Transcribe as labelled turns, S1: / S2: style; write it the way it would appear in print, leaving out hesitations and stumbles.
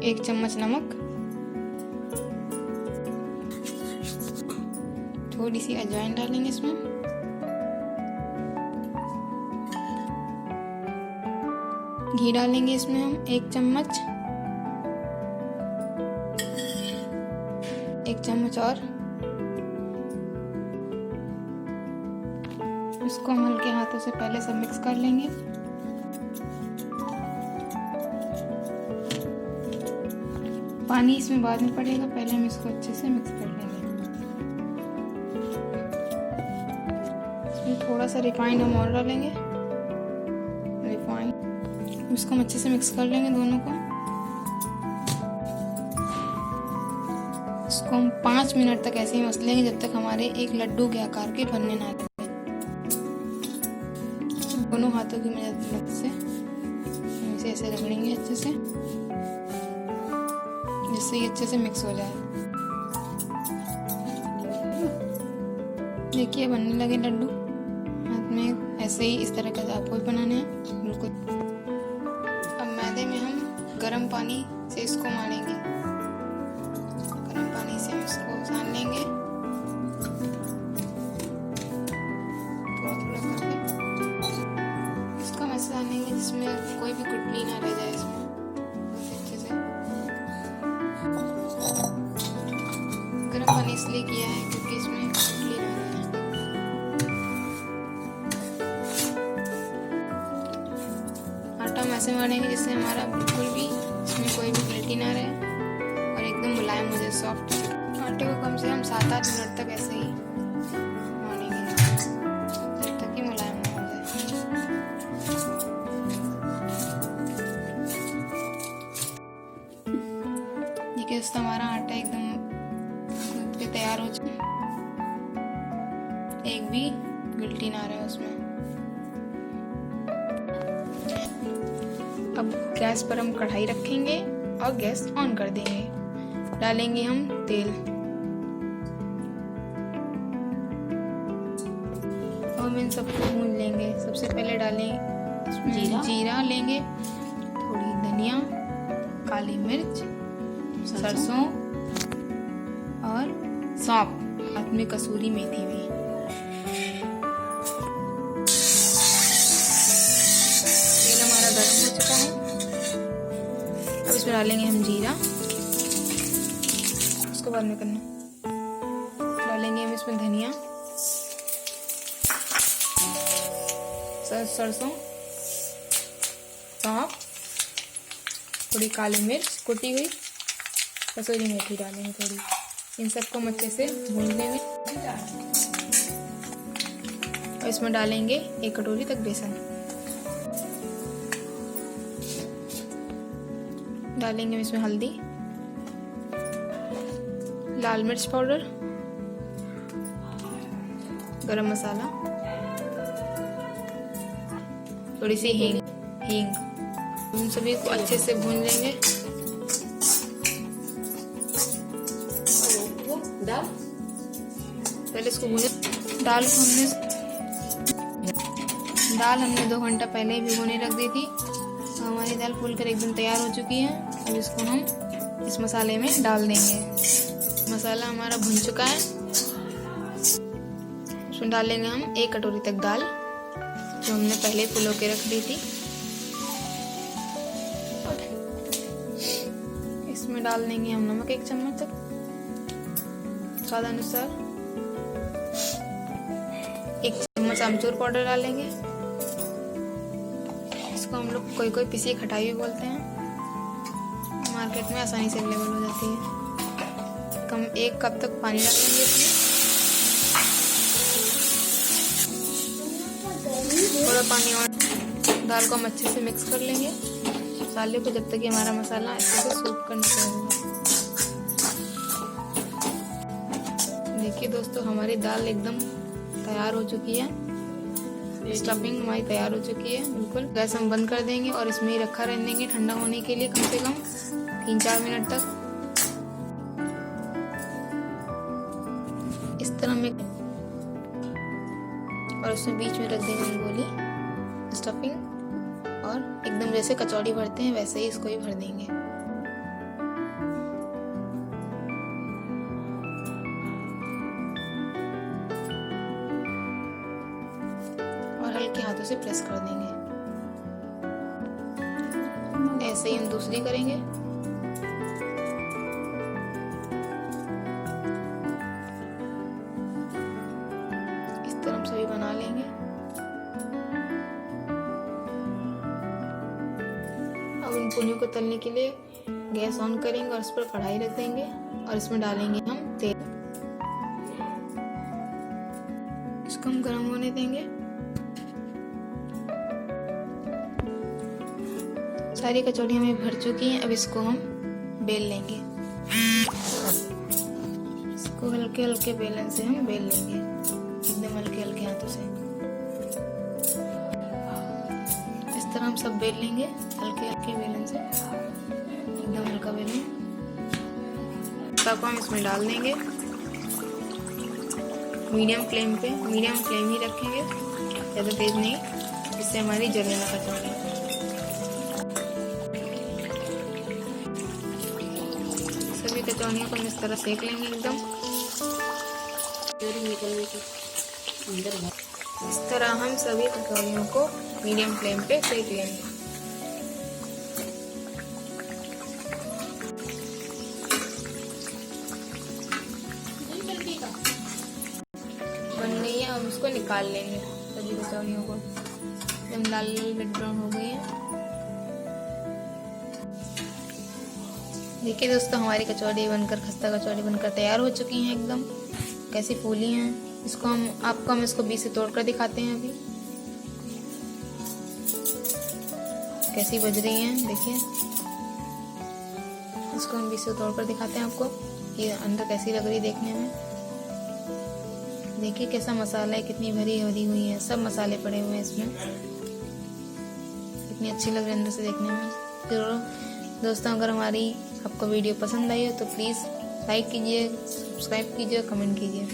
S1: 1 चम्मच नमक, थोड़ी सी अजवाइन डालेंगे इसमें, घी डालेंगे इसमें हम 1 चम्मच, 1 चम्मच और इसको हम हल्के हाथों से पहले सब मिक्स कर लेंगे। पानी इसमें बाद में पड़ेगा, पहले हम इसको अच्छे से मिक्स कर लेंगे। इसमें थोड़ा सा रिफाइंड हम और डालेंगे, रिफाइंड। इसको हम अच्छे से मिक्स कर लेंगे दोनों को। इसको हम 5 मिनट तक ऐसे ही मसलेंगे जब तक हमारे एक लड्डू के आकार के बनने ना लगे। दोनों हाथों की मदद से इसे ऐसे रगड़ेंगे अच्छे से, जिससे ये अच्छे से मिक्स हो जाए। देखिए बनने लगे लड्डू हाथ में। ऐसे ही इस तरह का आपको बनाने हैं बिल्कुल। अब मैदे में हम गर्म पानी से इसको मारेंगे, गर्म पानी से हम इसको सान लेंगे थोड़ा थोड़ा करके। इसको हम ऐसे सानेंगे जिसमें कोई भी गुठली ना रह जाए इसमें अच्छे से। गर्म पानी इसलिए किया है क्योंकि इसमें गुठली ना रहे। आटा हम ऐसे मारेंगे जिससे हमारा बिल्कुल भी इसमें कोई भी गिल्टी ना रहे और एकदम मुलायम हो जाए, सॉफ्ट। आटे को कम से कम 7-8 मिनट तक ऐसे ही मारेंगे जब तक कि मुलायम ना हो जाए। देखिए दोस्तों हमारा आटा एकदम गूंथ के तैयार हो चुका है, एक भी गिल्टी ना रहे उसमें। अब गैस पर हम कढ़ाई रखेंगे और गैस ऑन कर देंगे। डालेंगे हम तेल और हम इन सबको भून लेंगे। सबसे पहले डालें जीरा लेंगे, थोड़ी धनिया, काली मिर्च, सरसों और सौंफ, साथ में कसूरी मेथी भी। तेल हमारा गर्म हो चुका है। अब इसमें डालेंगे हम जीरा, उसको बाद में करना। डालेंगे हम इसमें धनिया, सरसों, सौंफ, थोड़ी काली मिर्च कुटी हुई, कसूरी मेथी डालेंगे थोड़ी। इन सबको हम अच्छे से भून लेंगे और इसमें डालेंगे 1 कटोरी तक बेसन। डालेंगे इसमें हल्दी, लाल मिर्च पाउडर, गरम मसाला, थोड़ी सी हींग। उन सभी को अच्छे से भून लेंगे। पहले इसको भूने। दाल हमने 2 घंटा पहले ही भिगोने रख दी थी, तो हमारी दाल फूलकर एकदम तैयार हो चुकी है। अब इसको हम इस मसाले में डाल देंगे। मसाला हमारा भुन चुका है। इसमें डालेंगे हम 1 कटोरी तक दाल जो हमने पहले फुलो के रख दी थी। इसमें डाल देंगे हम नमक 1 चम्मच तक, स्वाद अनुसार। 1 चम्मच आमचूर पाउडर डालेंगे। इसको हम लोग कोई पिसी खटाई भी बोलते हैं, मार्केट में आसानी से अवेलेबल हो जाती है। कम 1 कप तक पानी डालेंगे इसमें। थोड़ा पानी और दाल को हम अच्छे से मिक्स कर लेंगे मसाले को, जब तक कि हमारा मसाला अच्छे से सूप करने चाहिए। देखिए दोस्तों हमारी दाल एकदम तैयार हो चुकी है। स्टफिंग हमारी तैयार हो चुकी है बिल्कुल। गैस हम बंद कर देंगे और इसमें ही रखा रहने देंगे ठंडा होने के लिए, कम से कम 3-4 मिनट तक। इस तरह में, और उसमें बीच में रख देंगे रंगोली स्टफिंग, और एकदम जैसे कचौड़ी भरते हैं वैसे ही इसको ही भर देंगे। हल्के हाथों से प्रेस कर देंगे। ऐसे ही हम दूसरी करेंगे। इस तरह हम सभी बना लेंगे। अब इन पूरियों को तलने के लिए गैस ऑन करेंगे और इस पर कढ़ाई रख देंगे और इसमें डालेंगे हम तेल। इसको हम गर्म होने देंगे। सारी कचौड़ियाँ हमें भर चुकी हैं। अब इसको हम बेल लेंगे। इसको हल्के हल्के बेलन से हम बेल लेंगे, एकदम हल्के हल्के हाथों से। इस तरह हम सब बेल लेंगे हल्के हल्के बेलन से, एकदम हल्का बेलन। सबको हम इसमें डाल देंगे। मीडियम फ्लेम पे, मीडियम फ्लेम ही रखेंगे, ज़्यादा तेज नहीं, इससे हमारी जले ना कचौड़ी। सभी कचौड़ियों को हम इस तरह सेक लेंगे एकदम। इस तरह हम सभी कचौड़ियों को मीडियम फ्लेम पे सेक लेंगे। बन गई है, हम उसको निकाल लेंगे सभी कचौड़ियों को। एकदम लाल लाल ब्राउन हो गई है। देखिए दोस्तों, हमारी कचौड़ी बनकर, खस्ता कचौड़ी बनकर तैयार हो चुकी हैं। एकदम कैसी फूली हैं। इसको हम इसको बीच से तोड़कर दिखाते हैं। अभी कैसी बज रही हैं, देखिए। इसको हम बीच से तोड़कर दिखाते हैं आपको, ये अंदर कैसी लग रही है देखने में। देखिए कैसा मसाला है, कितनी भरी भरी हुई है, सब मसाले पड़े हुए हैं इसमें। कितनी अच्छी लग रही है अंदर से देखने में। जरूर दोस्तों, अगर हमारी आपको वीडियो पसंद आई हो तो प्लीज़ लाइक कीजिए, सब्सक्राइब कीजिए, कमेंट कीजिए।